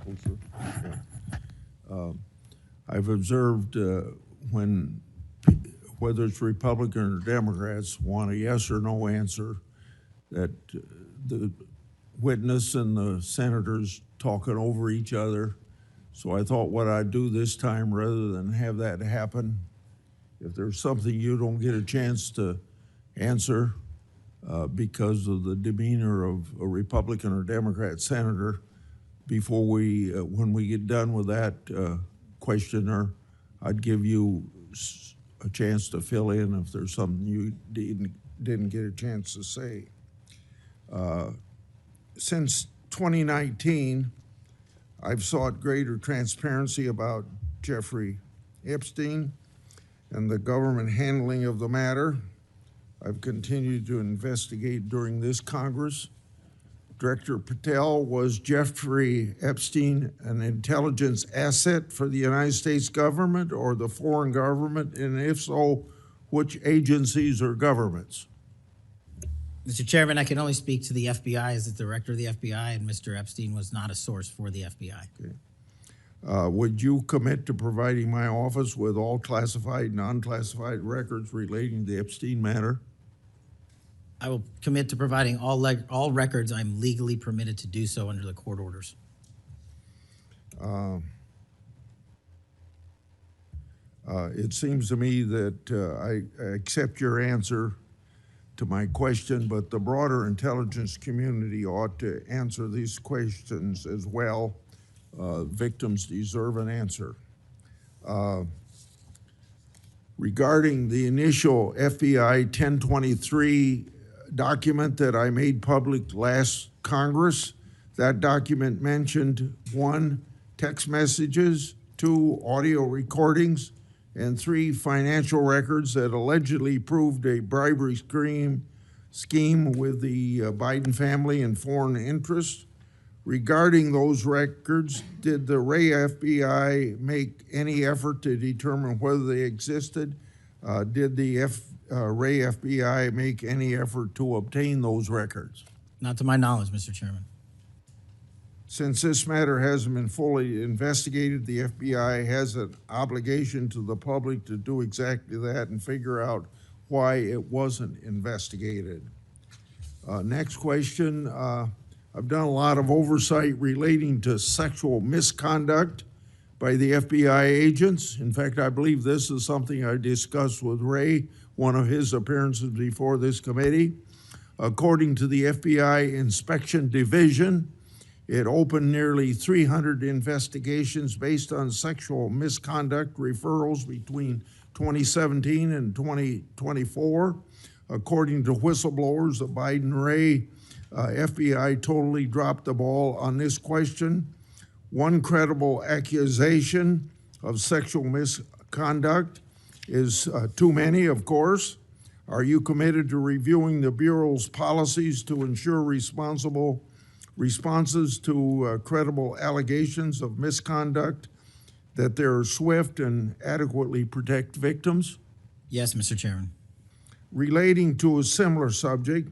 closer. Yeah. I've observed when, whether it's Republican or Democrats, want a yes or no answer, that the witness and the senators talking over each other. So I thought what I'd do this time, rather than have that happen, if there's something you don't get a chance to answer because of the demeanor of a Republican or Democrat senator, before we, when we get done with that questioner, I'd give you a chance to fill in if there's something you didn't get a chance to say. Since 2019, I've sought greater transparency about Jeffrey Epstein and the government handling of the matter. I've continued to investigate during this Congress. Director Patel, was Jeffrey Epstein an intelligence asset for the United States government or the foreign government? And if so, which agencies or governments? Mr. Chairman, I can only speak to the FBI as the director of the FBI, and Mr. Epstein was not a source for the FBI. Okay. Would you commit to providing my office with all classified and unclassified records relating to the Epstein matter? I will commit to providing all records I'm legally permitted to do so under the court orders. It seems to me that I accept your answer to my question, but the broader intelligence community ought to answer these questions as well. Victims deserve an answer. Regarding the initial FBI 1023 document that I made public last Congress, that document mentioned 1, text messages, 2, audio recordings, and 3, financial records that allegedly proved a bribery scheme with the Biden family and foreign interests. Regarding those records, did the Ray FBI make any effort to determine whether they existed? Did the Ray FBI make any effort to obtain those records? Not to my knowledge, Mr. Chairman. Since this matter hasn't been fully investigated, the FBI has an obligation to the public to do exactly that and figure out why it wasn't investigated. Next question. I've done a lot of oversight relating to sexual misconduct by the FBI agents. In fact, I believe this is something I discussed with Ray, one of his appearances before this committee. According to the FBI Inspection Division, it opened nearly 300 investigations based on sexual misconduct referrals between 2017 and 2024. According to whistleblowers, the Biden-Ray FBI totally dropped the ball on this question. One credible accusation of sexual misconduct is too many, of course. Are you committed to reviewing the Bureau's policies to ensure responsible responses to credible allegations of misconduct, that they're swift and adequately protect victims? Yes, Mr. Chairman. Relating to a similar subject,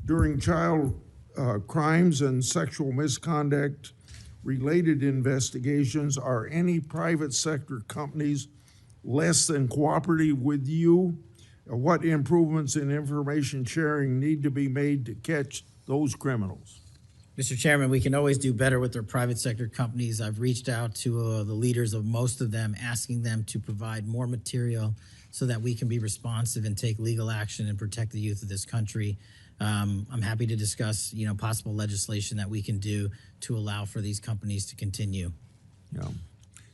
during child crimes and sexual misconduct related investigations, are any private sector companies less than cooperative with you? What improvements in information sharing need to be made to catch those criminals? Mr. Chairman, we can always do better with our private sector companies. I've reached out to the leaders of most of them, asking them to provide more material so that we can be responsive and take legal action and protect the youth of this country. I'm happy to discuss, possible legislation that we can do to allow for these companies to continue. Yeah.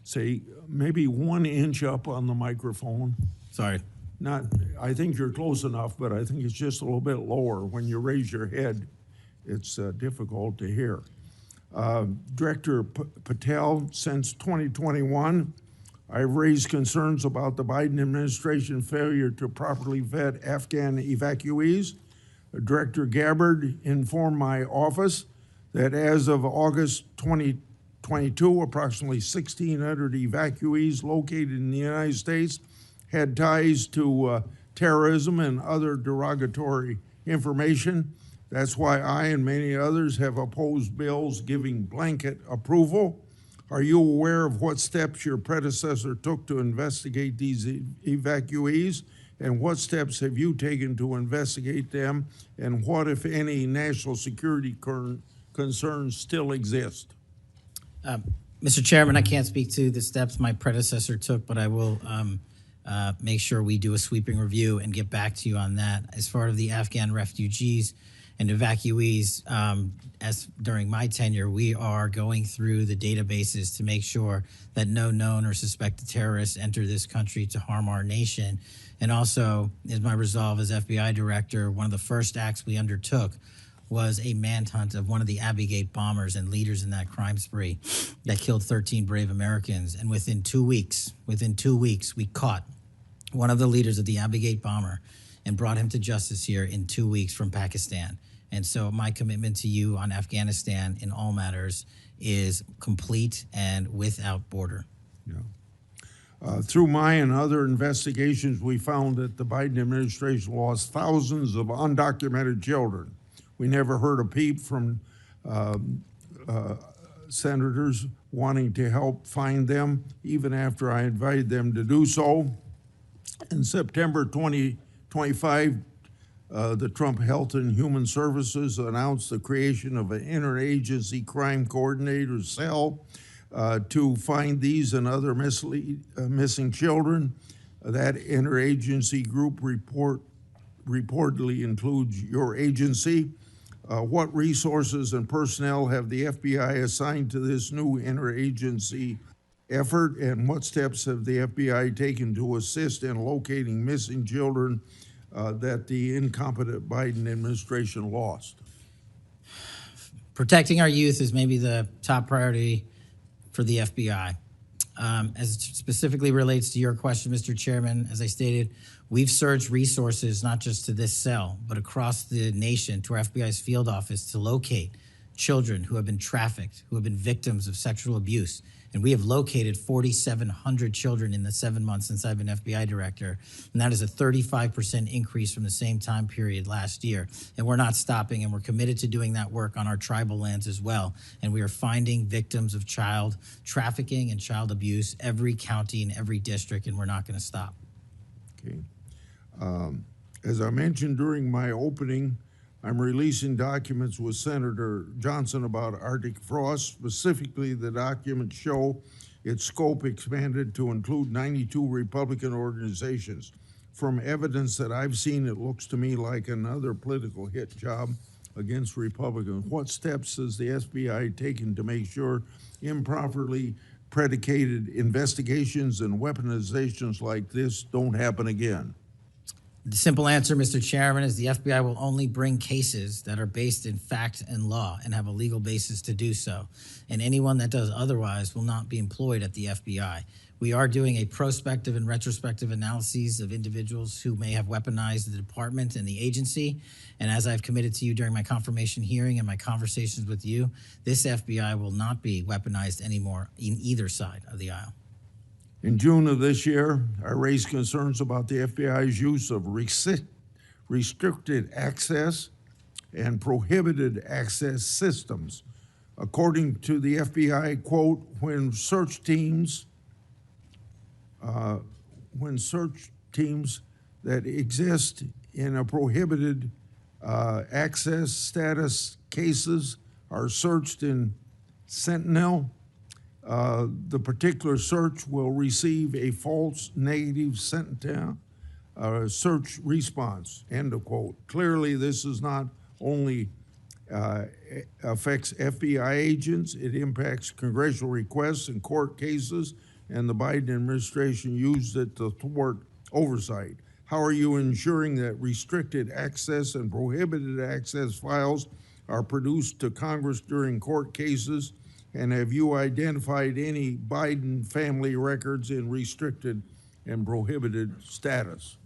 Say maybe 1 inch up on the microphone. Sorry. I think you're close enough, but I think it's just a little bit lower. When you raise your head, it's difficult to hear. Director Patel, since 2021, I've raised concerns about the Biden administration failure to properly vet Afghan evacuees. Director Gabbard informed my office that as of August 2022, approximately 1,600 evacuees located in the United States had ties to terrorism and other derogatory information. That's why I and many others have opposed bills giving blanket approval. Are you aware of what steps your predecessor took to investigate these evacuees? And what steps have you taken to investigate them? And what, if any, national security concerns still exist? Mr. Chairman, I can't speak to the steps my predecessor took, but I will make sure we do a sweeping review and get back to you on that. As far as the Afghan refugees and evacuees, as during my tenure, we are going through the databases to make sure that no known or suspected terrorists enter this country to harm our nation. And also, is my resolve as FBI director, one of the first acts we undertook was a manhunt of one of the Abbey Gate bombers and leaders in that crime spree that killed 13 brave Americans. And within 2 weeks, we caught one of the leaders of the Abbey Gate bomber and brought him to justice here in 2 weeks from Pakistan. And so my commitment to you on Afghanistan in all matters is complete and without border. Yeah. Through my and other investigations, we found that the Biden administration lost thousands of undocumented children. We never heard a peep from senators wanting to help find them, even after I invited them to do so. In September 2025, the Trump Health and Human Services announced the creation of an interagency crime coordinator cell to find these and other missing children. That interagency group reportedly includes your agency. What resources and personnel have the FBI assigned to this new interagency effort, and what steps have the FBI taken to assist in locating missing children that the incompetent Biden administration lost? Protecting our youth is maybe the top priority for the FBI. As it specifically relates to your question, Mr. Chairman, as I stated, we've surged resources not just to this cell, but across the nation to our FBI's field office to locate children who have been trafficked, who have been victims of sexual abuse. And we have located 4,700 children in the 7 months since I've been FBI director. And that is a 35% increase from the same time period last year. And we're not stopping, and we're committed to doing that work on our tribal lands as well. And we are finding victims of child trafficking and child abuse every county and every district, and we're not going to stop. Okay. As I mentioned during my opening, I'm releasing documents with Senator Johnson about Arctic frost. Specifically, the documents show its scope expanded to include 92 Republican organizations. From evidence that I've seen, it looks to me like another political hit job against Republicans. What steps has the FBI taken to make sure improperly predicated investigations and weaponizations like this don't happen again? The simple answer, Mr. Chairman, is the FBI will only bring cases that are based in fact and law and have a legal basis to do so. And anyone that does otherwise will not be employed at the FBI. We are doing a prospective and retrospective analyses of individuals who may have weaponized the department and the agency. And as I've committed to you during my confirmation hearing and my conversations with you, this FBI will not be weaponized anymore in either side of the aisle. In June of this year, I raised concerns about the FBI's use of restricted access and prohibited access systems. According to the FBI, quote, when search teams that exist in a prohibited access status cases are searched in Sentinel, the particular search will receive a false negative Sentinel search response, end of quote. Clearly, this is not only affects FBI agents, it impacts congressional requests and court cases, and the Biden administration used it to thwart oversight. How are you ensuring that restricted access and prohibited access files are produced to Congress during court cases? And have you identified any Biden family records in restricted and prohibited status?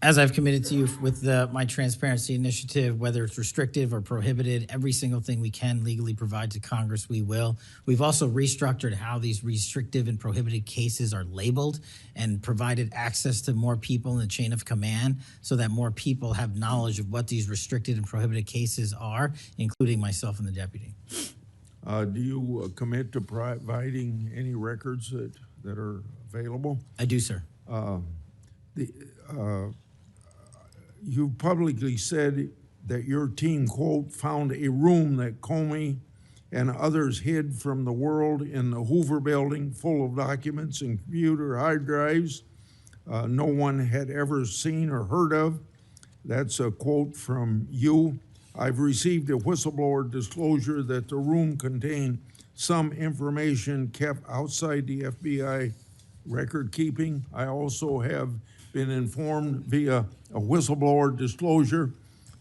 As I've committed to you with my transparency initiative, whether it's restrictive or prohibited, every single thing we can legally provide to Congress, we will. We've also restructured how these restrictive and prohibited cases are labeled and provided access to more people in the chain of command so that more people have knowledge of what these restricted and prohibited cases are, including myself and the deputy. Do you commit to providing any records that are available? I do, sir. You publicly said that your team, quote, found a room that Comey and others hid from the world in the Hoover building full of documents and computer hard drives no one had ever seen or heard of. That's a quote from you. I've received a whistleblower disclosure that the room contained some information kept outside the FBI record keeping. I also have been informed via a whistleblower disclosure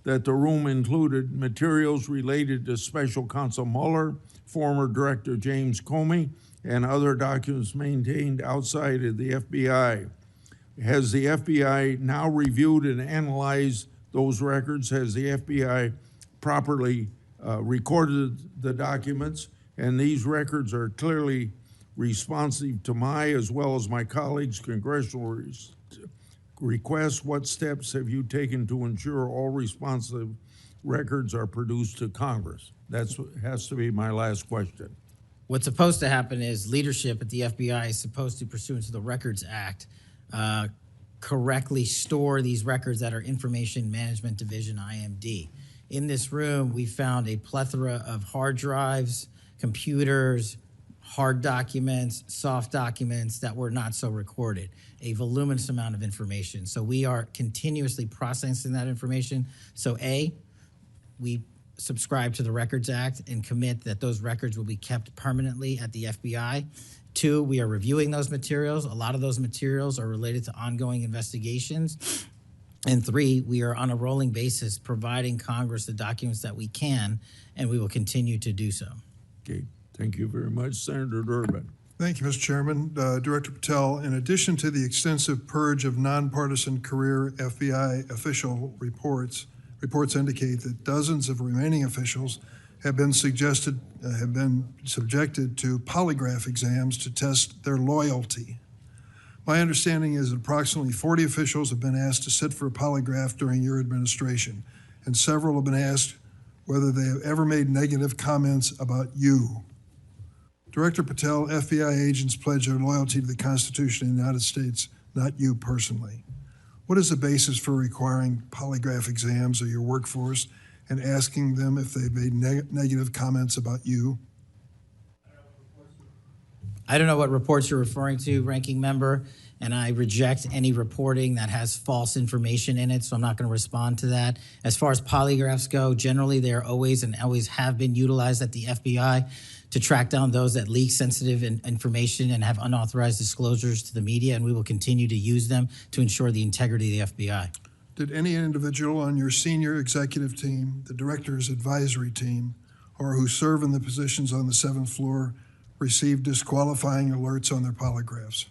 that the room included materials related to Special Counsel Mueller, former Director James Comey, and other documents maintained outside of the FBI. Has the FBI now reviewed and analyzed those records? Has the FBI properly recorded the documents? And these records are clearly responsive to my, as well as my colleagues' congressional requests. What steps have you taken to ensure all responsive records are produced to Congress? That has to be my last question. What's supposed to happen is leadership at the FBI is supposed to, pursuant to the Records Act, correctly store these records at our Information Management Division, IMD. In this room, we found a plethora of hard drives, computers, hard documents, soft documents that were not so recorded, a voluminous amount of information. So we are continuously processing that information. So A, we subscribe to the Records Act and commit that those records will be kept permanently at the FBI. 2, we are reviewing those materials. A lot of those materials are related to ongoing investigations. And 3, we are on a rolling basis providing Congress the documents that we can, and we will continue to do so. Okay, thank you very much, Senator Durbin. Thank you, Mr. Chairman. Director Patel, in addition to the extensive purge of nonpartisan career FBI official reports indicate that dozens of remaining officials have been subjected to polygraph exams to test their loyalty. My understanding is that approximately 40 officials have been asked to sit for a polygraph during your administration, and several have been asked whether they have ever made negative comments about you. Director Patel, FBI agents pledge their loyalty to the Constitution of the United States, not you personally. What is the basis for requiring polygraph exams of your workforce and asking them if they've made negative comments about you? I don't know what reports you're referring to, Ranking Member, and I reject any reporting that has false information in it, so I'm not going to respond to that. As far as polygraphs go, generally they are always and always have been utilized at the FBI to track down those that leak sensitive information and have unauthorized disclosures to the media, and we will continue to use them to ensure the integrity of the FBI. Did any individual on your senior executive team, the director's advisory team, or who serve in the positions on the 7th floor receive disqualifying alerts on their polygraphs?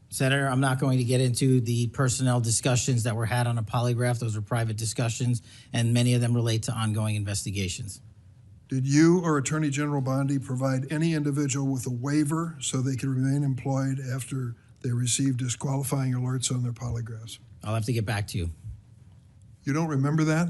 Senator, I'm not going to get into the personnel discussions that were had on a polygraph. Those are private discussions, and many of them relate to ongoing investigations. Did you or Attorney General Bondi provide any individual with a waiver so they could remain employed after they received disqualifying alerts on their polygraphs? I'll have to get back to you. You don't remember that?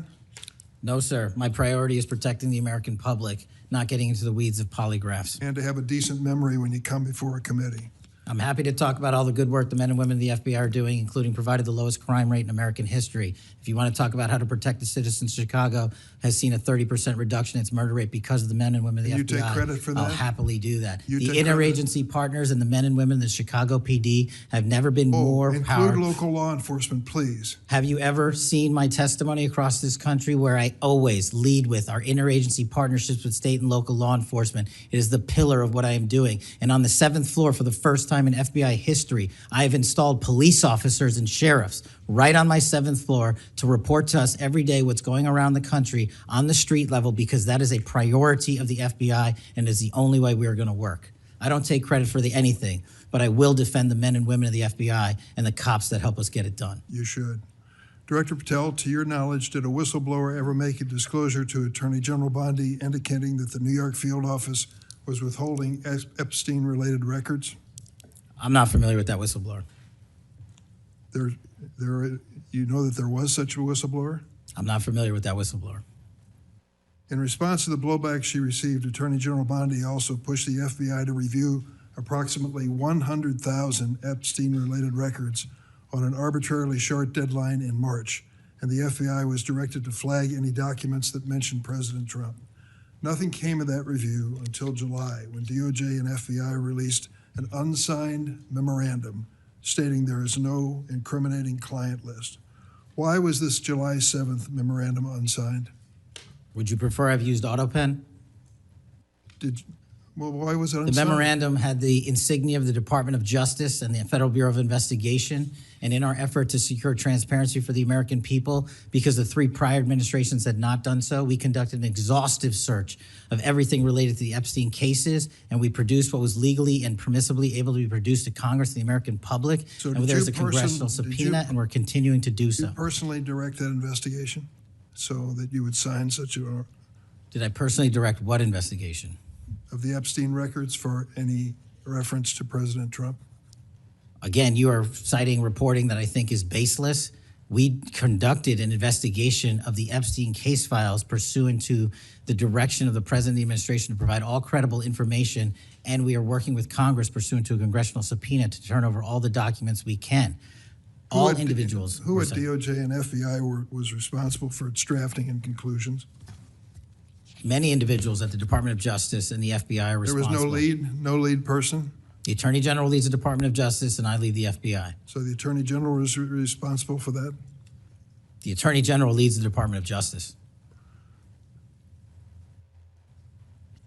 No, sir. My priority is protecting the American public, not getting into the weeds of polygraphs. And to have a decent memory when you come before a committee. I'm happy to talk about all the good work the men and women of the FBI are doing, including provided the lowest crime rate in American history. If you want to talk about how to protect the citizens of Chicago, has seen a 30% reduction in its murder rate because of the men and women of the FBI. You take credit for that? I'll happily do that. You The interagency partners and the men and women of the Chicago PD have never been more powerful. Include local law enforcement, please. Have you ever seen my testimony across this country where I always lead with our interagency partnerships with state and local law enforcement? It is the pillar of what I am doing. And on the 7th floor, for the first time in FBI history, I have installed police officers and sheriffs right on my 7th floor to report to us every day what's going around the country on the street level, because that is a priority of the FBI and is the only way we are going to work. I don't take credit for anything, but I will defend the men and women of the FBI and the cops that help us get it done. You should. Director Patel, to your knowledge, did a whistleblower ever make a disclosure to Attorney General Bondi indicating that the New York field office was withholding Epstein-related records? I'm not familiar with that whistleblower. You know that there was such a whistleblower? I'm not familiar with that whistleblower. In response to the blowback she received, Attorney General Bondi also pushed the FBI to review approximately 100,000 Epstein-related records on an arbitrarily short deadline in March, and the FBI was directed to flag any documents that mentioned President Trump. Nothing came of that review until July, when DOJ and FBI released an unsigned memorandum stating there is no incriminating client list. Why was this July 7th memorandum unsigned? Would you prefer I've used AutoPen? Why was it unsigned? The memorandum had the insignia of the Department of Justice and the Federal Bureau of Investigation. And in our effort to secure transparency for the American people, because the 3 prior administrations had not done so, we conducted an exhaustive search of everything related to the Epstein cases, and we produced what was legally and permissibly able to be produced to Congress and the American public. So and there's a congressional subpoena, and we're continuing to do so. Did you personally direct that investigation so that you would sign such a... Did I personally direct what investigation? Of the Epstein records for any reference to President Trump? Again, you are citing reporting that I think is baseless. We conducted an investigation of the Epstein case files pursuant to the direction of the President of the administration to provide all credible information, and we are working with Congress pursuant to a congressional subpoena to turn over all the documents we can. All individuals. Who at DOJ and FBI was responsible for its drafting and conclusions? Many individuals at the Department of Justice and the FBI are responsible. There was no lead person? The Attorney General leads the Department of Justice, and I lead the FBI. So the Attorney General was responsible for that? The Attorney General leads the Department of Justice.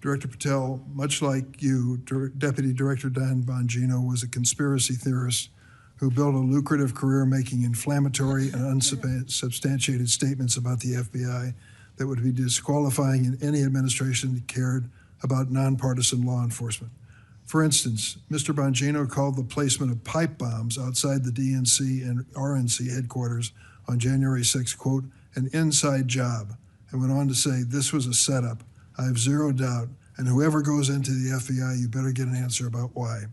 Director Patel, much like you, Deputy Director Dan Bongino was a conspiracy theorist who built a lucrative career making inflammatory and unsubstantiated statements about the FBI that would be disqualifying in any administration that cared about nonpartisan law enforcement. For instance, Mr. Bongino called the placement of pipe bombs outside the DNC and RNC headquarters on January 6, quote, an inside job, and went on to say this was a setup. I have zero doubt, and whoever goes into the FBI, you better get an answer about why.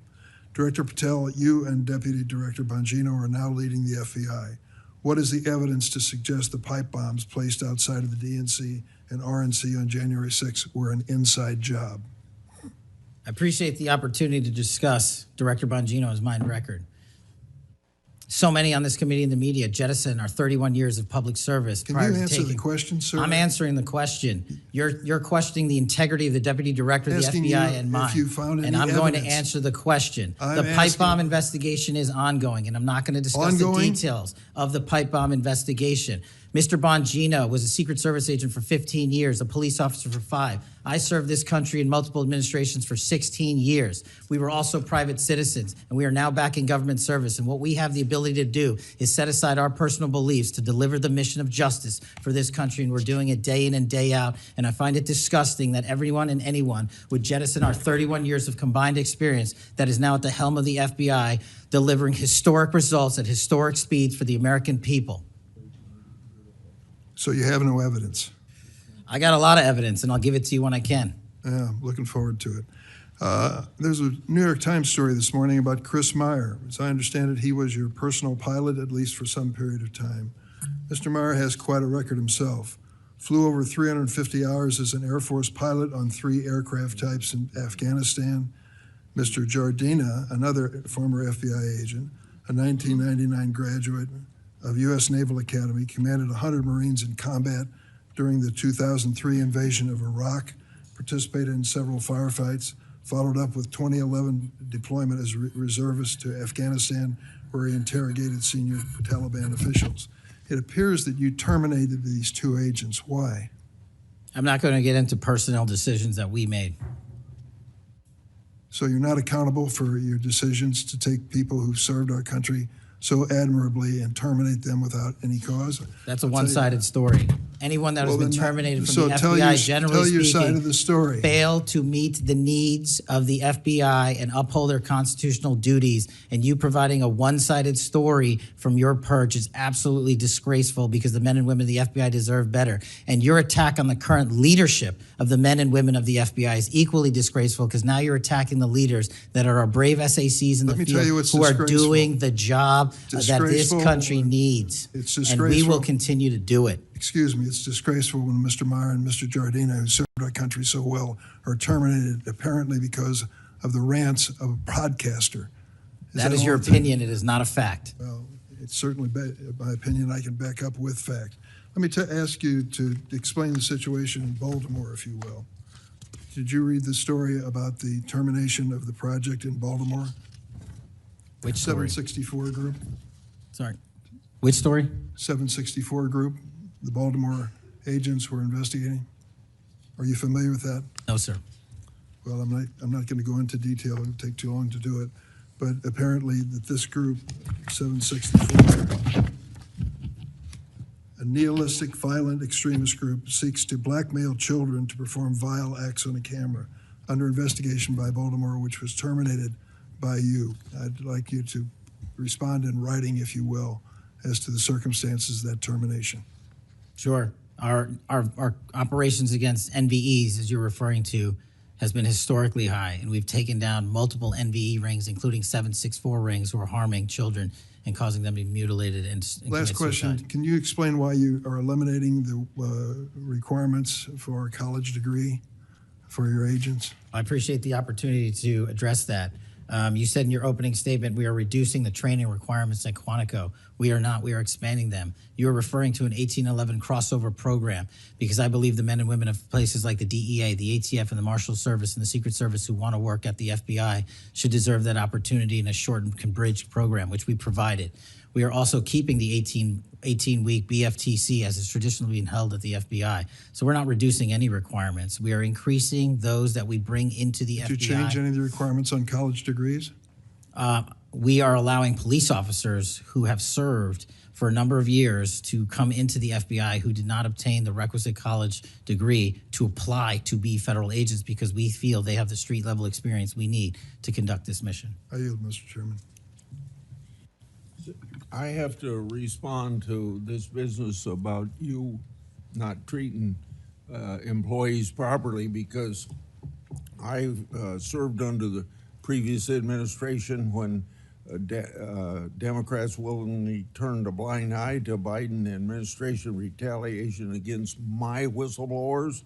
Director Patel, you and Deputy Director Bongino are now leading the FBI. What is the evidence to suggest the pipe bombs placed outside of the DNC and RNC on January 6 were an inside job? I appreciate the opportunity to discuss Director Bongino's mine record. So many on this committee and the media jettison our 31 years of public service. Can you answer the question, sir? I'm answering the question. You're questioning the integrity of the Deputy Director of the FBI and mine. If you found any and I'm evidence. going to answer the question. The pipe bomb investigation is ongoing, and I'm not going to discuss the details of the pipe bomb investigation. Mr. Bongino was a Secret Service agent for 15 years, a police officer for 5. I served this country in multiple administrations for 16 years. We were also private citizens, and we are now back in government service. And what we have the ability to do is set aside our personal beliefs to deliver the mission of justice for this country, and we're doing it day in and day out. And I find it disgusting that everyone and anyone would jettison our 31 years of combined experience that is now at the helm of the FBI, delivering historic results at historic speeds for the American people. So you have no evidence? I got a lot of evidence, and I'll give it to you when I can. Yeah, I'm looking forward to it. There's a New York Times story this morning about Chris Meyer. As I understand it, he was your personal pilot, at least for some period of time. Mr. Meyer has quite a record himself. Flew over 350 hours as an Air Force pilot on 3 aircraft types in Afghanistan. Mr. Jardina, another former FBI agent, a 1999 graduate of U.S. Naval Academy, commanded 100 Marines in combat during the 2003 invasion of Iraq, participated in several firefights, followed up with 2011 deployment as reservist to Afghanistan, where he interrogated senior Taliban officials. It appears that you terminated these 2 agents. Why? I'm not going to get into personnel decisions that we made. So you're not accountable for your decisions to take people who've served our country so admirably and terminate them without any cause? That's a one-sided story. anyone that has Well, been then terminated from so the tell FBI, your- generally tell your speaking, side of the story. fail to meet the needs of the FBI and uphold their constitutional duties. And you providing a one-sided story from your perch is absolutely disgraceful, because the men and women of the FBI deserve better. And your attack on the current leadership of the men and women of the FBI is equally disgraceful, because now you're attacking the leaders that are our brave SACs in the Let me tell you field what's who are disgraceful. doing the job that this Disgraceful. country needs. It's And we will disgraceful. continue to do it. Excuse me, it's disgraceful when Mr. Meyer and Mr. Giardina, who served our country so well, are terminated apparently because of the rants of a podcaster. That is all your it- opinion. It is not a fact. Well, it's certainly my opinion. I can back up with fact. Let me ask you to explain the situation in Baltimore, if you will. Did you read the story about the termination of the project in Baltimore? Which story? 764 Group? Sorry. Which story? 764 Group, the Baltimore agents were investigating. Are you familiar with that? No, sir. Well, I'm not going to go into detail. It would take too long to do it. But apparently that this group, 764, a nihilistic, violent extremist group, seeks to blackmail children to perform vile acts on a camera, under investigation by Baltimore, which was terminated by you. I'd like you to respond in writing, if you will, as to the circumstances of that termination. Sure. Our operations against NVEs, as you're referring to, has been historically high, and we've taken down multiple NVE rings, including 764 rings, who are harming children and causing them to be mutilated and Last commit question. suicide. Can you explain why you are eliminating the requirements for a college degree for your agents? I appreciate the opportunity to address that. You said in your opening statement, we are reducing the training requirements at Quantico. We are not. We are expanding them. You are referring to an 1811 crossover program, because I believe the men and women of places like the DEA, the ATF, and the Marshal Service and the Secret Service who want to work at the FBI should deserve that opportunity in a shortened bridge program, which we provided. We are also keeping the 18-week BFTC as is traditionally being held at the FBI. So we're not reducing any requirements. We are increasing those that we bring into the FBI. Did you change any of the requirements on college degrees? We are allowing police officers who have served for a number of years to come into the FBI who did not obtain the requisite college degree to apply to be federal agents, because we feel they have the street level experience we need to conduct this mission. I yield, Mr. Chairman. I have to respond to this business about you not treating employees properly, because I served under the previous administration when Democrats willingly turned a blind eye to Biden administration retaliation against my whistleblowers.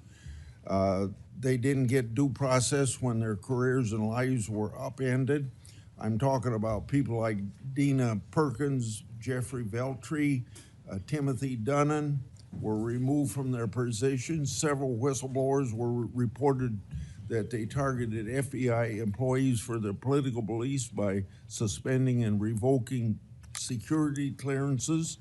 They didn't get due process when their careers and lives were upended. I'm talking about people like Dina Perkins, Jeffrey Veltri, Timothy Dunnan were removed from their positions. Several whistleblowers were reported that they targeted FBI employees for their political beliefs by suspending and revoking security clearances.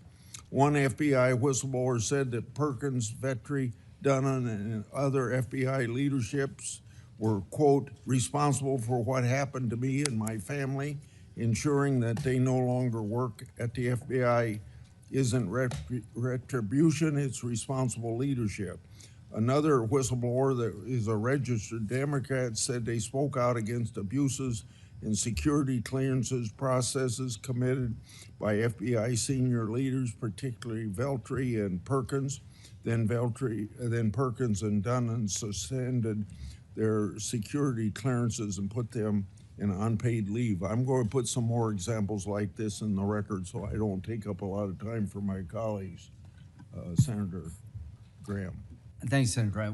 One FBI whistleblower said that Perkins, Vetri, Dunnan, and other FBI leaderships were, quote, responsible for what happened to me and my family. Ensuring that they no longer work at the FBI isn't retribution, it's responsible leadership. Another whistleblower that is a registered Democrat said they spoke out against abuses in security clearances processes committed by FBI senior leaders, particularly Veltri and Perkins. Then Perkins and Dunnan suspended their security clearances and put them in unpaid leave. I'm going to put some more examples like this in the record so I don't take up a lot of time for my colleagues. Senator Graham. Thanks, Senator Graham.